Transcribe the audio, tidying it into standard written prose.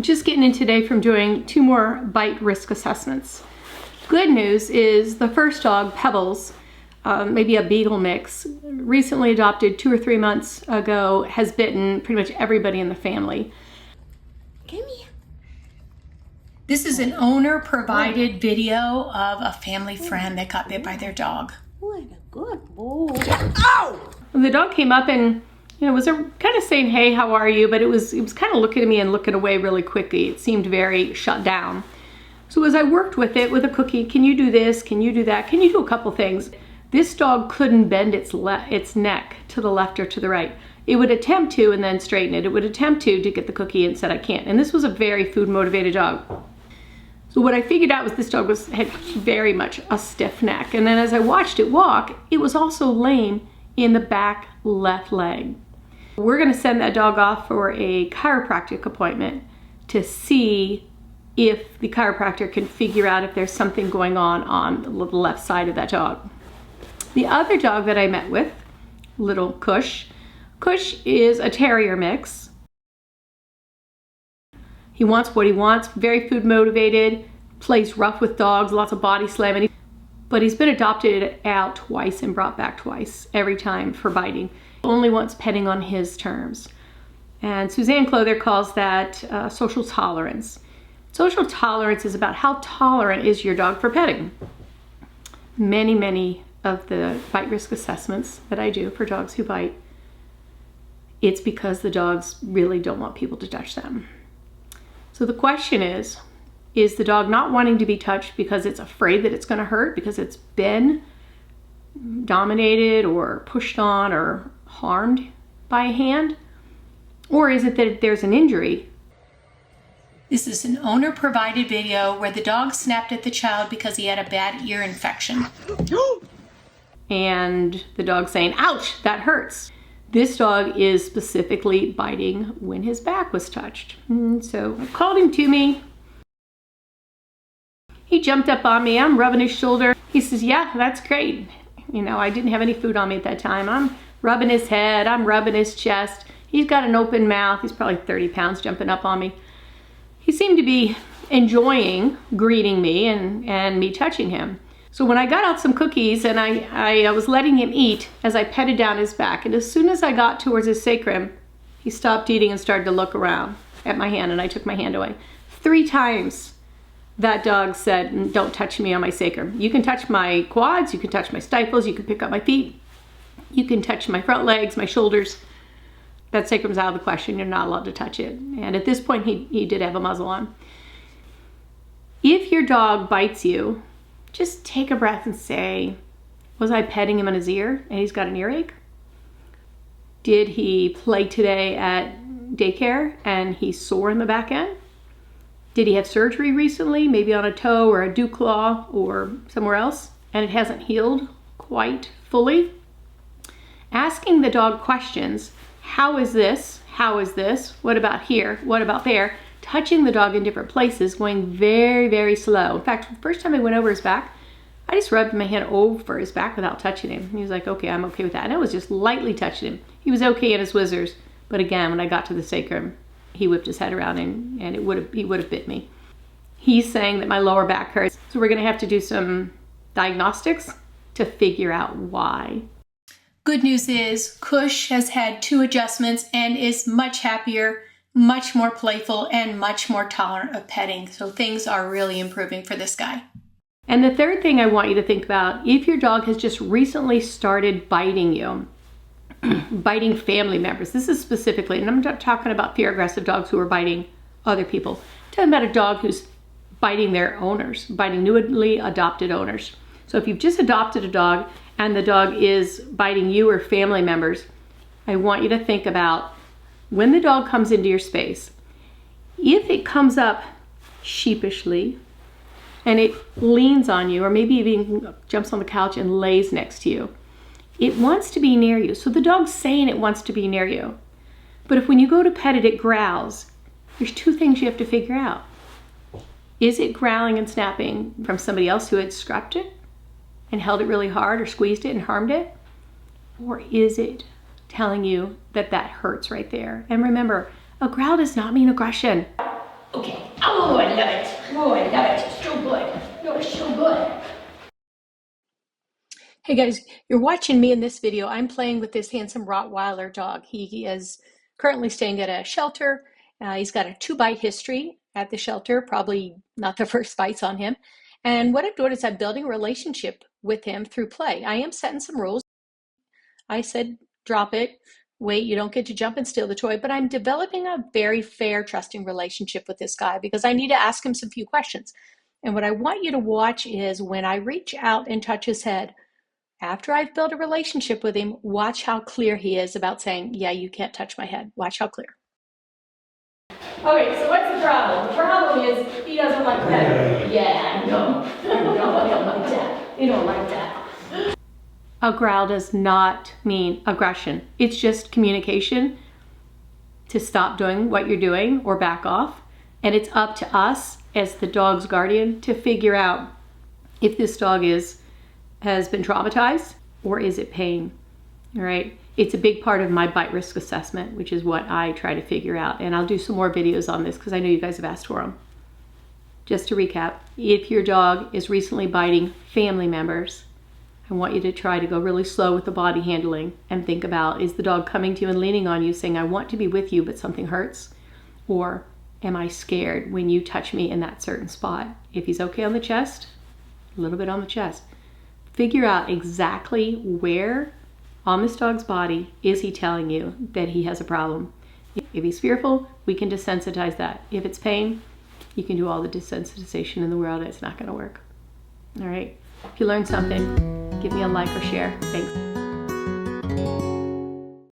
Just getting in today from doing 2 more bite risk assessments. Good news is the first dog, Pebbles, maybe a beagle mix, recently adopted 2 or 3 months ago, has bitten pretty much everybody in the family. Come here. This is an owner-provided video of a family friend that got bit by their dog. What a good boy. Ow! The dog came up and was kind of saying, hey, how are you? But it was kind of looking at me and looking away really quickly. It seemed very shut down. So as I worked with it with a cookie, can you do this? Can you do that? Can you do a couple things? This dog couldn't bend its neck to the left or to the right. It would attempt to and then straighten it. It would attempt to get the cookie and said, I can't. And this was a very food motivated dog. So what I figured out was this dog had very much a stiff neck. And then as I watched it walk, it was also lame in the back left leg. We're gonna send that dog off for a chiropractic appointment to see if the chiropractor can figure out if there's something going on the left side of that dog. The other dog that I met with, little Kush is a terrier mix. He wants what he wants, very food motivated, plays rough with dogs, lots of body slamming. But he's been adopted out twice and brought back twice, every time for biting. Only wants petting on his terms. And Suzanne Clothier calls that social tolerance. Social tolerance is about how tolerant is your dog for petting. Many of the bite risk assessments that I do for dogs who bite, it's because the dogs really don't want people to touch them. So the question is the dog not wanting to be touched because it's afraid that it's going to hurt, because it's been dominated or pushed on or harmed by a hand? Or is it that there's an injury? This is an owner-provided video where the dog snapped at the child because he had a bad ear infection. And the dog saying, ouch, that hurts. This dog is specifically biting when his back was touched. So I called him to me. He jumped up on me, I'm rubbing his shoulder. He says, yeah, that's great. I didn't have any food on me at that time. I'm rubbing his head, I'm rubbing his chest. He's got an open mouth. He's probably 30 pounds jumping up on me. He seemed to be enjoying greeting me and me touching him. So when I got out some cookies and I was letting him eat as I petted down his back, and as soon as I got towards his sacrum, he stopped eating and started to look around at my hand, and I took my hand away. 3 times that dog said, don't touch me on my sacrum. You can touch my quads, you can touch my stifles, you can pick up my feet, you can touch my front legs, my shoulders. That sacrum's out of the question, you're not allowed to touch it. And at this point, he did have a muzzle on. If your dog bites you, just take a breath and say, was I petting him on his ear and he's got an earache? Did he play today at daycare and he's sore in the back end? Did he have surgery recently, maybe on a toe or a dew claw or somewhere else, and it hasn't healed quite fully? Asking the dog questions, how is this? How is this? What about here? What about there? Touching the dog in different places, going very slow. In fact, the first time I went over his back, I just rubbed my hand over his back without touching him. He was like, okay, I'm okay with that. And I was just lightly touching him. He was okay in his whizzers, but again, when I got to the sacrum, he whipped his head around and he would have bit me. He's saying that my lower back hurts. So we're gonna have to do some diagnostics to figure out why. Good news is Kush has had 2 adjustments and is much happier, much more playful, and much more tolerant of petting. So things are really improving for this guy. And the third thing I want you to think about, if your dog has just recently started biting you, biting family members. This is specifically, and I'm not talking about fear aggressive dogs who are biting other people. I'm talking about a dog who's biting their owners, biting newly adopted owners. So if you've just adopted a dog and the dog is biting you or family members, I want you to think about when the dog comes into your space, if it comes up sheepishly and it leans on you, or maybe even jumps on the couch and lays next to you, it wants to be near you. So the dog's saying it wants to be near you. But if when you go to pet it, it growls, there's 2 things you have to figure out. Is it growling and snapping from somebody else who had scrapped it and held it really hard or squeezed it and harmed it? Or is it telling you that that hurts right there? And remember, a growl does not mean aggression. Okay. Oh, I love it. Oh, I love it. It's so good. You're so good. Hey guys, you're watching me in this video. I'm playing with this handsome Rottweiler dog. He is currently staying at a shelter. He's got a 2-bite history at the shelter, probably not the first bites on him. And what I'm doing is I'm building a relationship with him through play. I am setting some rules. I said, drop it. Wait, you don't get to jump and steal the toy. But I'm developing a very fair, trusting relationship with this guy because I need to ask him some few questions. And what I want you to watch is when I reach out and touch his head, after I've built a relationship with him, watch how clear he is about saying, yeah, you can't touch my head. Watch how clear. Okay, so what's the problem? The problem is he doesn't like that. Yeah, no, he don't like that. He don't like that. A growl does not mean aggression. It's just communication to stop doing what you're doing or back off. And it's up to us as the dog's guardian to figure out if this dog has been traumatized or is it pain, all right? It's a big part of my bite risk assessment, which is what I try to figure out. And I'll do some more videos on this because I know you guys have asked for them. Just to recap, if your dog is recently biting family members, I want you to try to go really slow with the body handling and think about, is the dog coming to you and leaning on you saying, I want to be with you, but something hurts? Or am I scared when you touch me in that certain spot? If he's okay on the chest, a little bit on the chest. Figure out exactly where on this dog's body is he telling you that he has a problem. If he's fearful, we can desensitize that. If it's pain, you can do all the desensitization in the world. It's not going to work. All right. If you learned something, give me a like or share. Thanks.